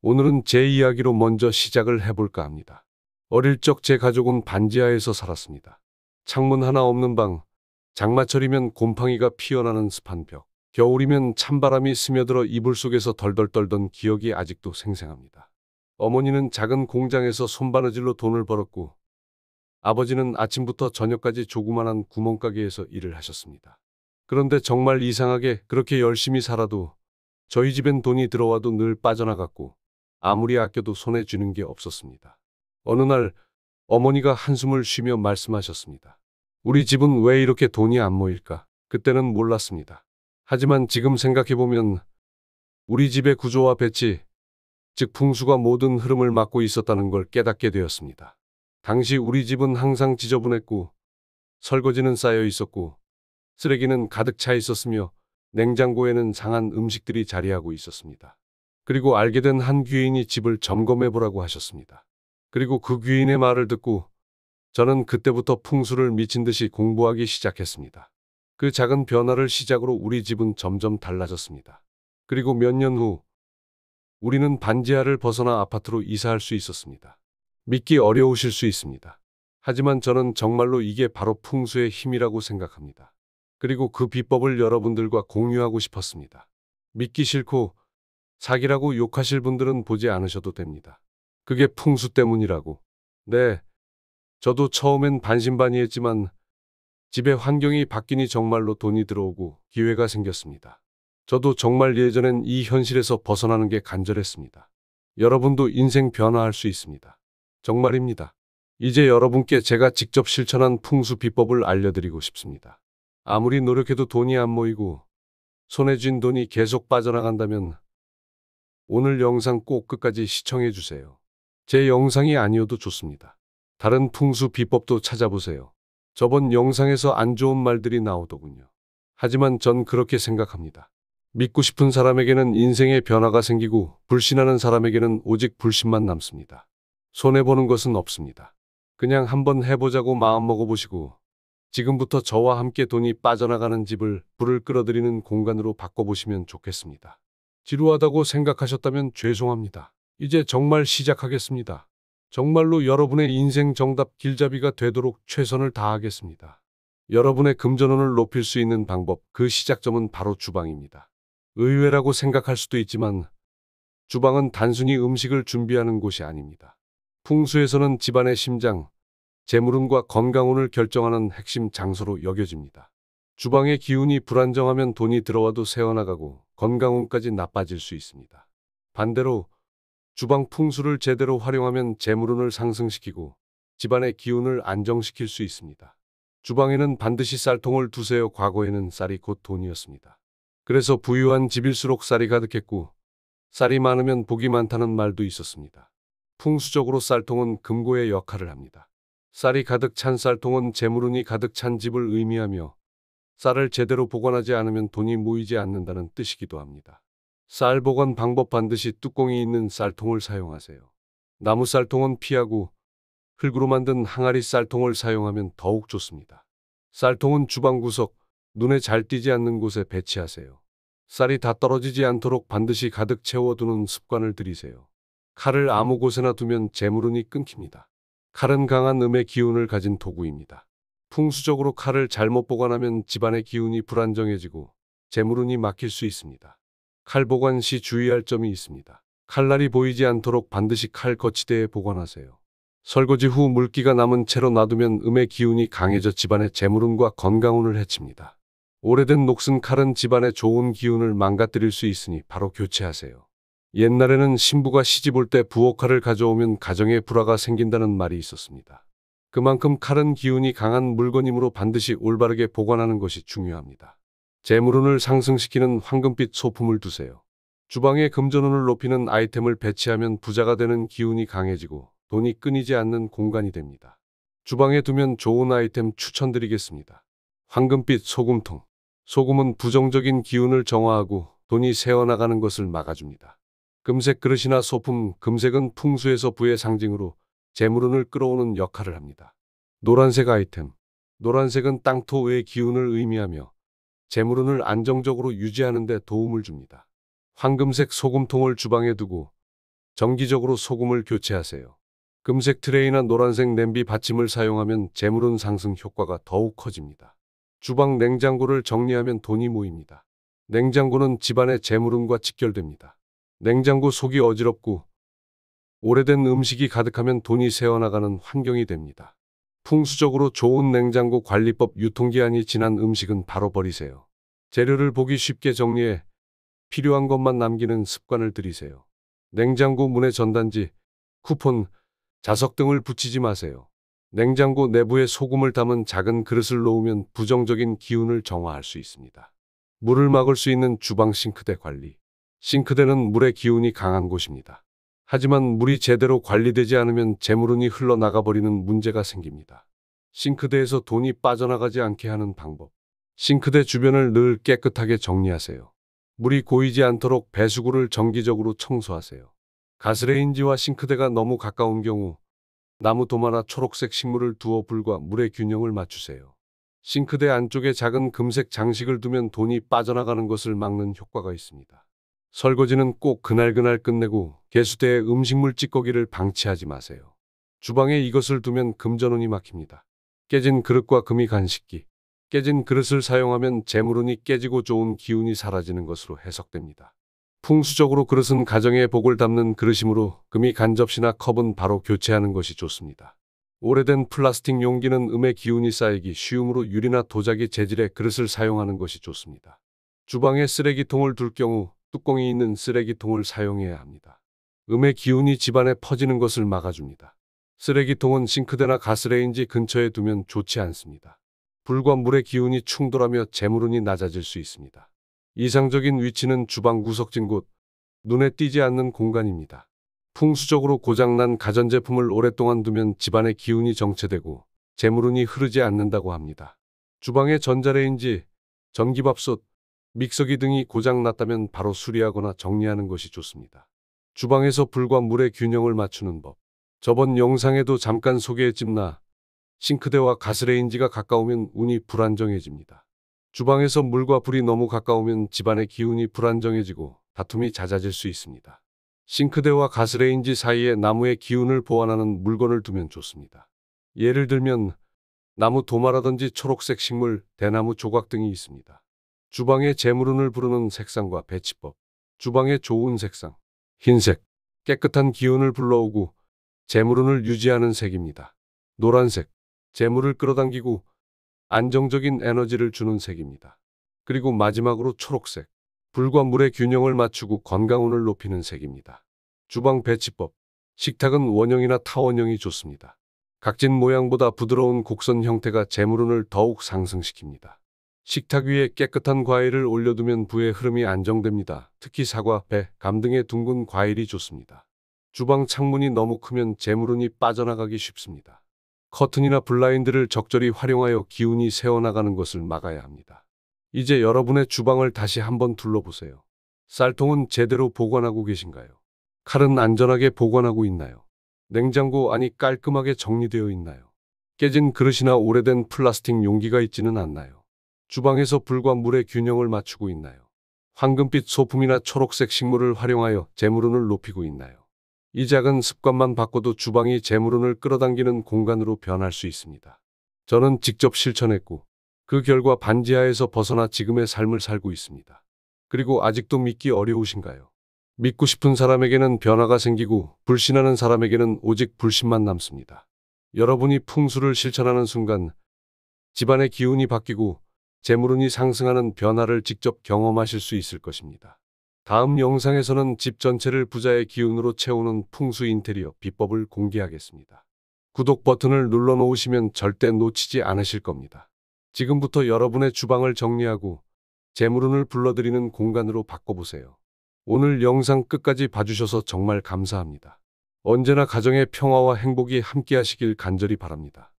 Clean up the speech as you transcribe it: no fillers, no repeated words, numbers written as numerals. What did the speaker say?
오늘은 제 이야기로 먼저 시작을 해볼까 합니다. 어릴 적 제 가족은 반지하에서 살았습니다. 창문 하나 없는 방, 장마철이면 곰팡이가 피어나는 습한 벽, 겨울이면 찬바람이 스며들어 이불 속에서 덜덜 떨던 기억이 아직도 생생합니다. 어머니는 작은 공장에서 손바느질로 돈을 벌었고 아버지는 아침부터 저녁까지 조그만한 구멍가게에서 일을 하셨습니다. 그런데 정말 이상하게 그렇게 열심히 살아도 저희 집엔 돈이 들어와도 늘 빠져나갔고 아무리 아껴도 손에 쥐는 게 없었습니다. 어느 날 어머니가 한숨을 쉬며 말씀하셨습니다. 우리 집은 왜 이렇게 돈이 안 모일까? 그때는 몰랐습니다. 하지만 지금 생각해보면 우리 집의 구조와 배치, 즉 풍수가 모든 흐름을 막고 있었다는 걸 깨닫게 되었습니다. 당시 우리 집은 항상 지저분했고 설거지는 쌓여 있었고 쓰레기는 가득 차 있었으며 냉장고에는 상한 음식들이 자리하고 있었습니다. 그리고 알게 된 한 귀인이 집을 점검해 보라고 하셨습니다. 그리고 그 귀인의 말을 듣고 저는 그때부터 풍수를 미친 듯이 공부하기 시작했습니다. 그 작은 변화를 시작으로 우리 집은 점점 달라졌습니다. 그리고 몇 년 후 우리는 반지하를 벗어나 아파트로 이사할 수 있었습니다. 믿기 어려우실 수 있습니다. 하지만 저는 정말로 이게 바로 풍수의 힘이라고 생각합니다. 그리고 그 비법을 여러분들과 공유하고 싶었습니다. 믿기 싫고 사기라고 욕하실 분들은 보지 않으셔도 됩니다. 그게 풍수 때문이라고. 네, 저도 처음엔 반신반의했지만 집의 환경이 바뀌니 정말로 돈이 들어오고 기회가 생겼습니다. 저도 정말 예전엔 이 현실에서 벗어나는 게 간절했습니다. 여러분도 인생 변화할 수 있습니다. 정말입니다. 이제 여러분께 제가 직접 실천한 풍수 비법을 알려드리고 싶습니다. 아무리 노력해도 돈이 안 모이고 손에 쥔 돈이 계속 빠져나간다면 오늘 영상 꼭 끝까지 시청해 주세요. 제 영상이 아니어도 좋습니다. 다른 풍수 비법도 찾아보세요. 저번 영상에서 안 좋은 말들이 나오더군요. 하지만 전 그렇게 생각합니다. 믿고 싶은 사람에게는 인생의 변화가 생기고 불신하는 사람에게는 오직 불신만 남습니다. 손해보는 것은 없습니다. 그냥 한번 해보자고 마음먹어보시고 지금부터 저와 함께 돈이 빠져나가는 집을 불을 끌어들이는 공간으로 바꿔보시면 좋겠습니다. 지루하다고 생각하셨다면 죄송합니다. 이제 정말 시작하겠습니다. 정말로 여러분의 인생 정답 길잡이가 되도록 최선을 다하겠습니다. 여러분의 금전운을 높일 수 있는 방법, 그 시작점은 바로 주방입니다. 의외라고 생각할 수도 있지만 주방은 단순히 음식을 준비하는 곳이 아닙니다. 풍수에서는 집안의 심장, 재물운과 건강운을 결정하는 핵심 장소로 여겨집니다. 주방의 기운이 불안정하면 돈이 들어와도 새어나가고 건강운까지 나빠질 수 있습니다. 반대로 주방 풍수를 제대로 활용하면 재물운을 상승시키고 집안의 기운을 안정시킬 수 있습니다. 주방에는 반드시 쌀통을 두세요. 과거에는 쌀이 곧 돈이었습니다. 그래서 부유한 집일수록 쌀이 가득했고 쌀이 많으면 복이 많다는 말도 있었습니다. 풍수적으로 쌀통은 금고의 역할을 합니다. 쌀이 가득 찬 쌀통은 재물운이 가득 찬 집을 의미하며 쌀을 제대로 보관하지 않으면 돈이 모이지 않는다는 뜻이기도 합니다. 쌀 보관 방법, 반드시 뚜껑이 있는 쌀통을 사용하세요. 나무 쌀통은 피하고 흙으로 만든 항아리 쌀통을 사용하면 더욱 좋습니다. 쌀통은 주방 구석, 눈에 잘 띄지 않는 곳에 배치하세요. 쌀이 다 떨어지지 않도록 반드시 가득 채워두는 습관을 들이세요. 칼을 아무 곳에나 두면 재물운이 끊깁니다. 칼은 강한 음의 기운을 가진 도구입니다. 풍수적으로 칼을 잘못 보관하면 집안의 기운이 불안정해지고 재물운이 막힐 수 있습니다. 칼 보관 시 주의할 점이 있습니다. 칼날이 보이지 않도록 반드시 칼 거치대에 보관하세요. 설거지 후 물기가 남은 채로 놔두면 음의 기운이 강해져 집안의 재물운과 건강운을 해칩니다. 오래된 녹슨 칼은 집안의 좋은 기운을 망가뜨릴 수 있으니 바로 교체하세요. 옛날에는 신부가 시집 올 때 부엌칼을 가져오면 가정에 불화가 생긴다는 말이 있었습니다. 그만큼 칼은 기운이 강한 물건이므로 반드시 올바르게 보관하는 것이 중요합니다. 재물운을 상승시키는 황금빛 소품을 두세요. 주방에 금전운을 높이는 아이템을 배치하면 부자가 되는 기운이 강해지고 돈이 끊이지 않는 공간이 됩니다. 주방에 두면 좋은 아이템 추천드리겠습니다. 황금빛 소금통. 소금은 부정적인 기운을 정화하고 돈이 새어나가는 것을 막아줍니다. 금색 그릇이나 소품, 금색은 풍수에서 부의 상징으로 재물운을 끌어오는 역할을 합니다. 노란색 아이템. 노란색은 땅토의 기운을 의미하며 재물운을 안정적으로 유지하는 데 도움을 줍니다. 황금색 소금통을 주방에 두고 정기적으로 소금을 교체하세요. 금색 트레이나 노란색 냄비 받침을 사용하면 재물운 상승 효과가 더욱 커집니다. 주방 냉장고를 정리하면 돈이 모입니다. 냉장고는 집안의 재물운과 직결됩니다. 냉장고 속이 어지럽고 오래된 음식이 가득하면 돈이 새어나가는 환경이 됩니다. 풍수적으로 좋은 냉장고 관리법. 유통기한이 지난 음식은 바로 버리세요. 재료를 보기 쉽게 정리해 필요한 것만 남기는 습관을 들이세요. 냉장고 문에 전단지, 쿠폰, 자석 등을 붙이지 마세요. 냉장고 내부에 소금을 담은 작은 그릇을 놓으면 부정적인 기운을 정화할 수 있습니다. 물을 막을 수 있는 주방 싱크대 관리. 싱크대는 물의 기운이 강한 곳입니다. 하지만 물이 제대로 관리되지 않으면 재물운이 흘러나가 버리는 문제가 생깁니다. 싱크대에서 돈이 빠져나가지 않게 하는 방법. 싱크대 주변을 늘 깨끗하게 정리하세요. 물이 고이지 않도록 배수구를 정기적으로 청소하세요. 가스레인지와 싱크대가 너무 가까운 경우 나무 도마나 초록색 식물을 두어 불과 물의 균형을 맞추세요. 싱크대 안쪽에 작은 금색 장식을 두면 돈이 빠져나가는 것을 막는 효과가 있습니다. 설거지는 꼭 그날 끝내고 개수대에 음식물 찌꺼기를 방치하지 마세요. 주방에 이것을 두면 금전운이 막힙니다. 깨진 그릇과 금이 간식기. 깨진 그릇을 사용하면 재물운이 깨지고 좋은 기운이 사라지는 것으로 해석됩니다. 풍수적으로 그릇은 가정의 복을 담는 그릇이므로 금이 간 접시나 컵은 바로 교체하는 것이 좋습니다. 오래된 플라스틱 용기는 음의 기운이 쌓이기 쉬우므로 유리나 도자기 재질의 그릇을 사용하는 것이 좋습니다. 주방에 쓰레기통을 둘 경우 뚜껑이 있는 쓰레기통을 사용해야 합니다. 음의 기운이 집안에 퍼지는 것을 막아줍니다. 쓰레기통은 싱크대나 가스레인지 근처에 두면 좋지 않습니다. 불과 물의 기운이 충돌하며 재물운이 낮아질 수 있습니다. 이상적인 위치는 주방 구석진 곳, 눈에 띄지 않는 공간입니다. 풍수적으로 고장난 가전제품을 오랫동안 두면 집안의 기운이 정체되고 재물운이 흐르지 않는다고 합니다. 주방에 전자레인지, 전기밥솥, 믹서기 등이 고장났다면 바로 수리하거나 정리하는 것이 좋습니다. 주방에서 불과 물의 균형을 맞추는 법. 저번 영상에도 잠깐 소개했지만 싱크대와 가스레인지가 가까우면 운이 불안정해집니다. 주방에서 물과 불이 너무 가까우면 집안의 기운이 불안정해지고 다툼이 잦아질 수 있습니다. 싱크대와 가스레인지 사이에 나무의 기운을 보완하는 물건을 두면 좋습니다. 예를 들면 나무 도마라든지 초록색 식물, 대나무 조각 등이 있습니다. 주방의 재물운을 부르는 색상과 배치법. 주방의 좋은 색상. 흰색. 깨끗한 기운을 불러오고 재물운을 유지하는 색입니다. 노란색. 재물을 끌어당기고 안정적인 에너지를 주는 색입니다. 그리고 마지막으로 초록색. 불과 물의 균형을 맞추고 건강운을 높이는 색입니다. 주방 배치법. 식탁은 원형이나 타원형이 좋습니다. 각진 모양보다 부드러운 곡선 형태가 재물운을 더욱 상승시킵니다. 식탁 위에 깨끗한 과일을 올려두면 부의 흐름이 안정됩니다. 특히 사과, 배, 감 등의 둥근 과일이 좋습니다. 주방 창문이 너무 크면 재물운이 빠져나가기 쉽습니다. 커튼이나 블라인드를 적절히 활용하여 기운이 새어나가는 것을 막아야 합니다. 이제 여러분의 주방을 다시 한번 둘러보세요. 쌀통은 제대로 보관하고 계신가요? 칼은 안전하게 보관하고 있나요? 냉장고 안이 깔끔하게 정리되어 있나요? 깨진 그릇이나 오래된 플라스틱 용기가 있지는 않나요? 주방에서 불과 물의 균형을 맞추고 있나요? 황금빛 소품이나 초록색 식물을 활용하여 재물운을 높이고 있나요? 이 작은 습관만 바꿔도 주방이 재물운을 끌어당기는 공간으로 변할 수 있습니다. 저는 직접 실천했고 그 결과 반지하에서 벗어나 지금의 삶을 살고 있습니다. 그리고 아직도 믿기 어려우신가요? 믿고 싶은 사람에게는 변화가 생기고 불신하는 사람에게는 오직 불신만 남습니다. 여러분이 풍수를 실천하는 순간 집안의 기운이 바뀌고 재물운이 상승하는 변화를 직접 경험하실 수 있을 것입니다. 다음 영상에서는 집 전체를 부자의 기운으로 채우는 풍수 인테리어 비법을 공개하겠습니다. 구독 버튼을 눌러 놓으시면 절대 놓치지 않으실 겁니다. 지금부터 여러분의 주방을 정리하고 재물운을 불러들이는 공간으로 바꿔보세요. 오늘 영상 끝까지 봐주셔서 정말 감사합니다. 언제나 가정의 평화와 행복이 함께하시길 간절히 바랍니다.